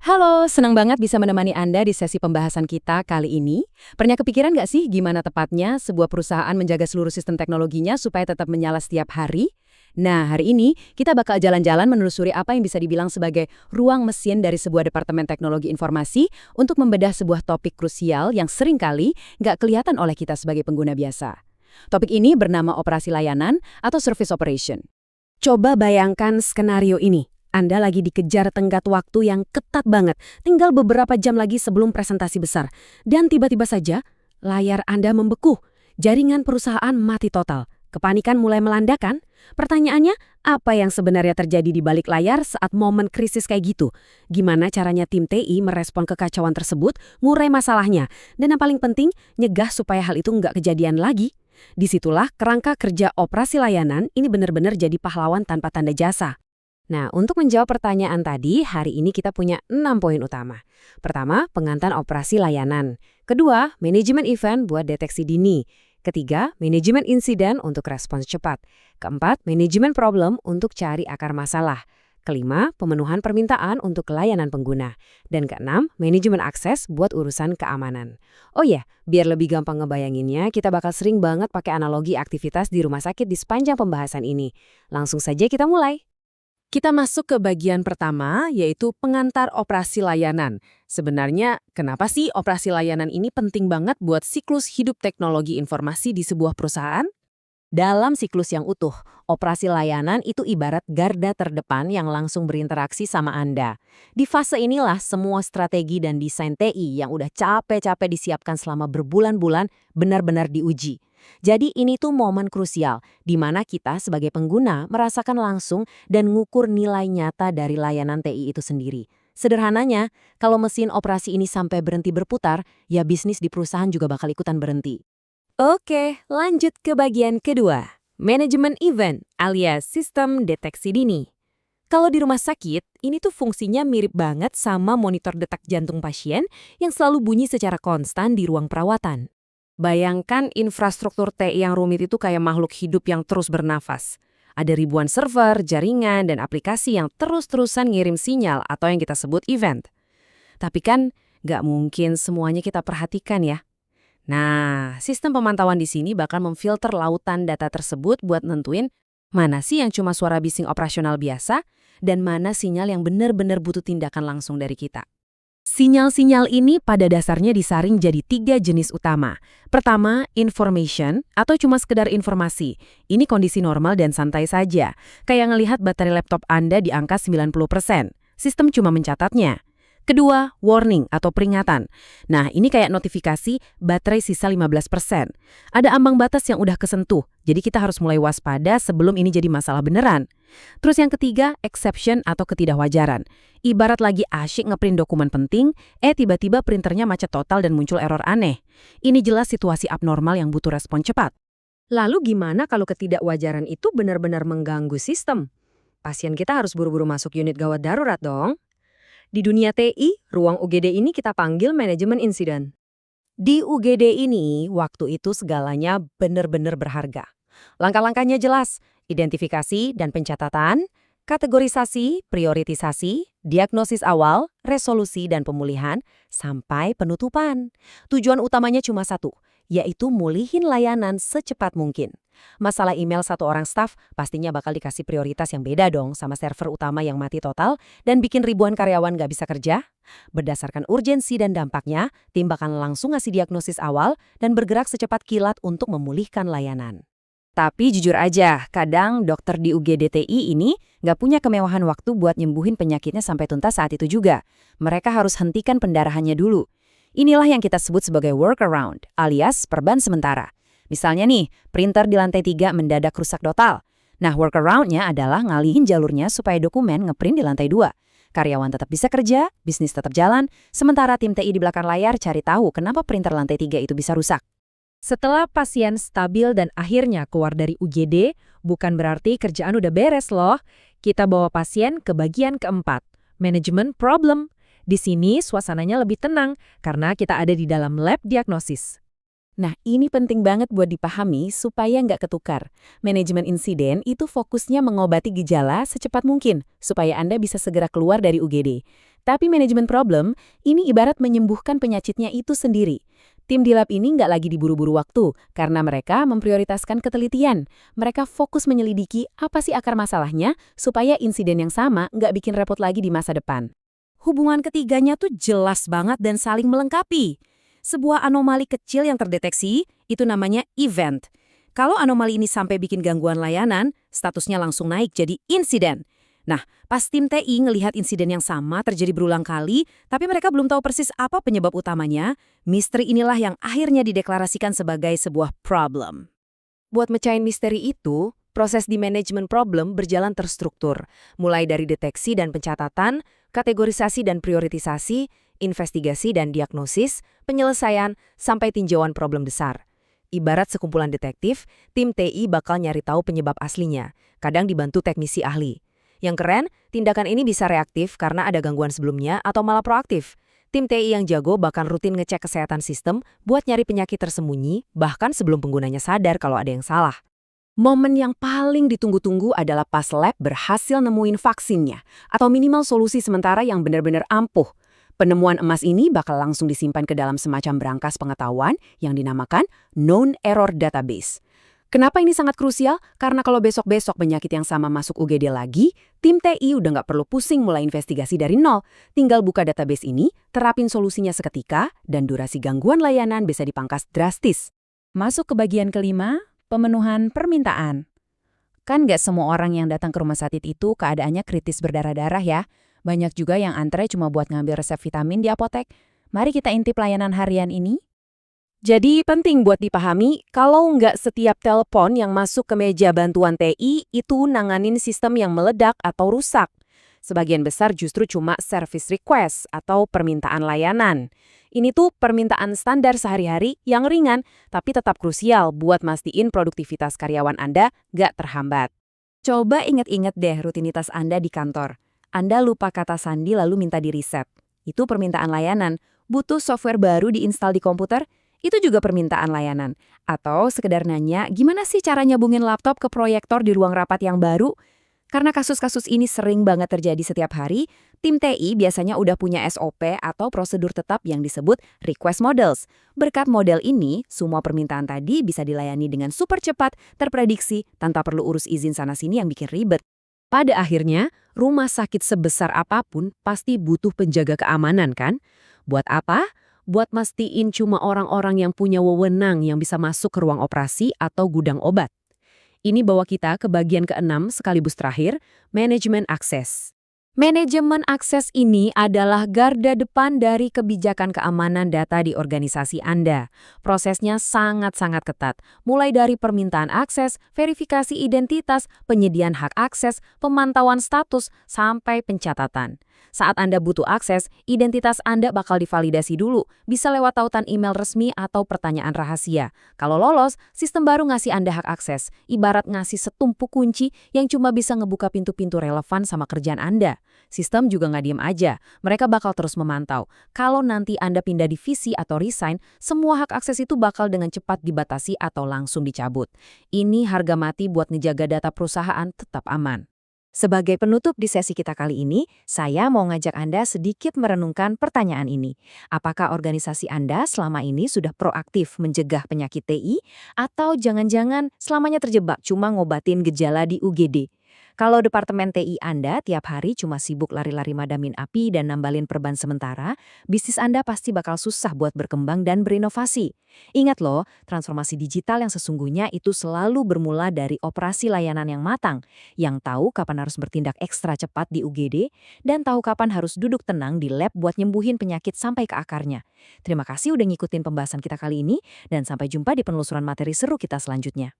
Halo, senang banget bisa menemani Anda di sesi pembahasan kita kali ini. Pernah kepikiran nggak sih gimana tepatnya sebuah perusahaan menjaga seluruh sistem teknologinya supaya tetap menyala setiap hari? Nah, hari ini kita bakal jalan-jalan menelusuri apa yang bisa dibilang sebagai ruang mesin dari sebuah departemen teknologi informasi untuk membedah sebuah topik krusial yang seringkali nggak kelihatan oleh kita sebagai pengguna biasa. Topik ini bernama operasi layanan atau service operation. Coba bayangkan skenario ini. Anda lagi dikejar tenggat waktu yang ketat banget, tinggal beberapa jam lagi sebelum presentasi besar. Dan tiba-tiba saja, layar Anda membeku, jaringan perusahaan mati total. Kepanikan mulai melanda kan? Pertanyaannya, apa yang sebenarnya terjadi di balik layar saat momen krisis kayak gitu? Gimana caranya tim TI merespon kekacauan tersebut, ngurai masalahnya, dan yang paling penting, nyegah supaya hal itu nggak kejadian lagi? Disitulah kerangka kerja operasi layanan ini benar-benar jadi pahlawan tanpa tanda jasa. Nah, untuk menjawab pertanyaan tadi, hari ini kita punya 6 poin utama. Pertama, pengantar operasi layanan. Kedua, manajemen event buat deteksi dini. Ketiga, manajemen insiden untuk respons cepat. Keempat, manajemen problem untuk cari akar masalah. Kelima, pemenuhan permintaan untuk layanan pengguna. Dan keenam, manajemen akses buat urusan keamanan. Oh ya, biar lebih gampang ngebayanginnya, kita bakal sering banget pakai analogi aktivitas di rumah sakit di sepanjang pembahasan ini. Langsung saja kita mulai. Kita masuk ke bagian pertama, yaitu pengantar operasi layanan. Sebenarnya, kenapa sih operasi layanan ini penting banget buat siklus hidup teknologi informasi di sebuah perusahaan? Dalam siklus yang utuh, operasi layanan itu ibarat garda terdepan yang langsung berinteraksi sama Anda. Di fase inilah semua strategi dan desain TI yang udah capek-capek disiapkan selama berbulan-bulan benar-benar diuji. Jadi ini tuh momen krusial di mana kita sebagai pengguna merasakan langsung dan ngukur nilai nyata dari layanan TI itu sendiri. Sederhananya, kalau mesin operasi ini sampai berhenti berputar, ya bisnis di perusahaan juga bakal ikutan berhenti. Oke, lanjut ke bagian kedua. Manajemen event alias sistem deteksi dini. Kalau di rumah sakit, ini tuh fungsinya mirip banget sama monitor detak jantung pasien yang selalu bunyi secara konstan di ruang perawatan. Bayangkan infrastruktur TI yang rumit itu kayak makhluk hidup yang terus bernafas. Ada ribuan server, jaringan, dan aplikasi yang terus-terusan ngirim sinyal atau yang kita sebut event. Tapi kan nggak mungkin semuanya kita perhatikan ya. Nah, sistem pemantauan di sini bakal memfilter lautan data tersebut buat nentuin mana sih yang cuma suara bising operasional biasa dan mana sinyal yang benar-benar butuh tindakan langsung dari kita. Sinyal-sinyal ini pada dasarnya disaring jadi 3 jenis utama. Pertama, information atau cuma sekedar informasi. Ini kondisi normal dan santai saja. Kayak ngelihat baterai laptop Anda di angka 90%. Sistem cuma mencatatnya. Kedua, warning atau peringatan. Nah, ini kayak notifikasi baterai sisa 15%. Ada ambang batas yang udah kesentuh, jadi kita harus mulai waspada sebelum ini jadi masalah beneran. Terus yang ketiga, exception atau ketidakwajaran. Ibarat lagi asyik ngeprint dokumen penting, tiba-tiba printernya macet total dan muncul error aneh. Ini jelas situasi abnormal yang butuh respon cepat. Lalu gimana kalau ketidakwajaran itu benar-benar mengganggu sistem? Pasien kita harus buru-buru masuk unit gawat darurat dong. Di dunia TI, ruang UGD ini kita panggil manajemen insiden. Di UGD ini, waktu itu segalanya benar-benar berharga. Langkah-langkahnya jelas, identifikasi dan pencatatan, kategorisasi, prioritisasi, diagnosis awal, resolusi dan pemulihan, sampai penutupan. Tujuan utamanya cuma satu, yaitu mulihin layanan secepat mungkin. Masalah email satu orang staf pastinya bakal dikasih prioritas yang beda dong sama server utama yang mati total dan bikin ribuan karyawan nggak bisa kerja. Berdasarkan urgensi dan dampaknya, tim bakal langsung ngasih diagnosis awal dan bergerak secepat kilat untuk memulihkan layanan. Tapi jujur aja, kadang dokter di UGD-TI ini nggak punya kemewahan waktu buat nyembuhin penyakitnya sampai tuntas saat itu juga. Mereka harus hentikan pendarahannya dulu. Inilah yang kita sebut sebagai workaround, alias perban sementara. Misalnya nih, printer di lantai 3 mendadak rusak total. Nah, workaround-nya adalah ngalihin jalurnya supaya dokumen ngeprint di lantai 2. Karyawan tetap bisa kerja, bisnis tetap jalan, sementara tim TI di belakang layar cari tahu kenapa printer lantai 3 itu bisa rusak. Setelah pasien stabil dan akhirnya keluar dari UGD, bukan berarti kerjaan udah beres loh. Kita bawa pasien ke bagian keempat, manajemen problem. Di sini suasananya lebih tenang karena kita ada di dalam lab diagnosis. Nah, ini penting banget buat dipahami supaya nggak ketukar. Manajemen insiden itu fokusnya mengobati gejala secepat mungkin, supaya Anda bisa segera keluar dari UGD. Tapi manajemen problem, ini ibarat menyembuhkan penyakitnya itu sendiri. Tim di lab ini nggak lagi diburu-buru waktu, karena mereka memprioritaskan ketelitian. Mereka fokus menyelidiki apa sih akar masalahnya, supaya insiden yang sama nggak bikin repot lagi di masa depan. Hubungan ketiganya tuh jelas banget dan saling melengkapi. Sebuah anomali kecil yang terdeteksi, itu namanya event. Kalau anomali ini sampai bikin gangguan layanan, statusnya langsung naik jadi insiden. Nah, pas tim TI ngelihat insiden yang sama terjadi berulang kali, tapi mereka belum tahu persis apa penyebab utamanya, misteri inilah yang akhirnya dideklarasikan sebagai sebuah problem. Buat mecahin misteri itu, proses di manajemen problem berjalan terstruktur, mulai dari deteksi dan pencatatan, kategorisasi dan prioritisasi, investigasi dan diagnosis, penyelesaian, sampai tinjauan problem besar. Ibarat sekumpulan detektif, tim TI bakal nyari tahu penyebab aslinya, kadang dibantu teknisi ahli. Yang keren, tindakan ini bisa reaktif karena ada gangguan sebelumnya atau malah proaktif. Tim TI yang jago bahkan rutin ngecek kesehatan sistem buat nyari penyakit tersembunyi, bahkan sebelum penggunanya sadar kalau ada yang salah. Momen yang paling ditunggu-tunggu adalah pas lab berhasil nemuin vaksinnya, atau minimal solusi sementara yang benar-benar ampuh. Penemuan emas ini bakal langsung disimpan ke dalam semacam berangkas pengetahuan yang dinamakan Known Error Database. Kenapa ini sangat krusial? Karena kalau besok-besok penyakit yang sama masuk UGD lagi, tim TI udah nggak perlu pusing mulai investigasi dari nol. Tinggal buka database ini, terapin solusinya seketika, dan durasi gangguan layanan bisa dipangkas drastis. Masuk ke bagian kelima, pemenuhan permintaan. Kan nggak semua orang yang datang ke rumah sakit itu keadaannya kritis berdarah-darah ya. Banyak juga yang antre cuma buat ngambil resep vitamin di apotek. Mari kita intip layanan harian ini. Jadi penting buat dipahami, kalau nggak setiap telepon yang masuk ke meja bantuan TI itu nanganin sistem yang meledak atau rusak. Sebagian besar justru cuma service request atau permintaan layanan. Ini tuh permintaan standar sehari-hari yang ringan, tapi tetap krusial buat mastiin produktivitas karyawan Anda nggak terhambat. Coba ingat-ingat deh rutinitas Anda di kantor. Anda lupa kata sandi lalu minta di-reset. Itu permintaan layanan. Butuh software baru diinstal di komputer? Itu juga permintaan layanan. Atau sekedar nanya, gimana sih cara nyambungin laptop ke proyektor di ruang rapat yang baru? Karena kasus-kasus ini sering banget terjadi setiap hari, tim TI biasanya udah punya SOP atau prosedur tetap yang disebut request models. Berkat model ini, semua permintaan tadi bisa dilayani dengan super cepat, terprediksi, tanpa perlu urus izin sana-sini yang bikin ribet. Pada akhirnya, rumah sakit sebesar apapun pasti butuh penjaga keamanan kan? Buat apa? Buat mastiin cuma orang-orang yang punya wewenang yang bisa masuk ke ruang operasi atau gudang obat. Ini bawa kita ke bagian ke-6 sekaligus terakhir, manajemen akses. Manajemen akses ini adalah garda depan dari kebijakan keamanan data di organisasi Anda. Prosesnya sangat-sangat ketat, mulai dari permintaan akses, verifikasi identitas, penyediaan hak akses, pemantauan status, sampai pencatatan. Saat Anda butuh akses, identitas Anda bakal divalidasi dulu, bisa lewat tautan email resmi atau pertanyaan rahasia. Kalau lolos, sistem baru ngasih Anda hak akses, ibarat ngasih setumpuk kunci yang cuma bisa ngebuka pintu-pintu relevan sama kerjaan Anda. Sistem juga nggak diem aja, mereka bakal terus memantau. Kalau nanti Anda pindah divisi atau resign, semua hak akses itu bakal dengan cepat dibatasi atau langsung dicabut. Ini harga mati buat ngejaga data perusahaan tetap aman. Sebagai penutup di sesi kita kali ini, saya mau ngajak Anda sedikit merenungkan pertanyaan ini. Apakah organisasi Anda selama ini sudah proaktif mencegah penyakit TI? Atau jangan-jangan selamanya terjebak cuma ngobatin gejala di UGD? Kalau departemen TI Anda tiap hari cuma sibuk lari-lari madamin api dan nambalin perban sementara, bisnis Anda pasti bakal susah buat berkembang dan berinovasi. Ingat loh, transformasi digital yang sesungguhnya itu selalu bermula dari operasi layanan yang matang, yang tahu kapan harus bertindak ekstra cepat di UGD, dan tahu kapan harus duduk tenang di lab buat nyembuhin penyakit sampai ke akarnya. Terima kasih udah ngikutin pembahasan kita kali ini, dan sampai jumpa di penelusuran materi seru kita selanjutnya.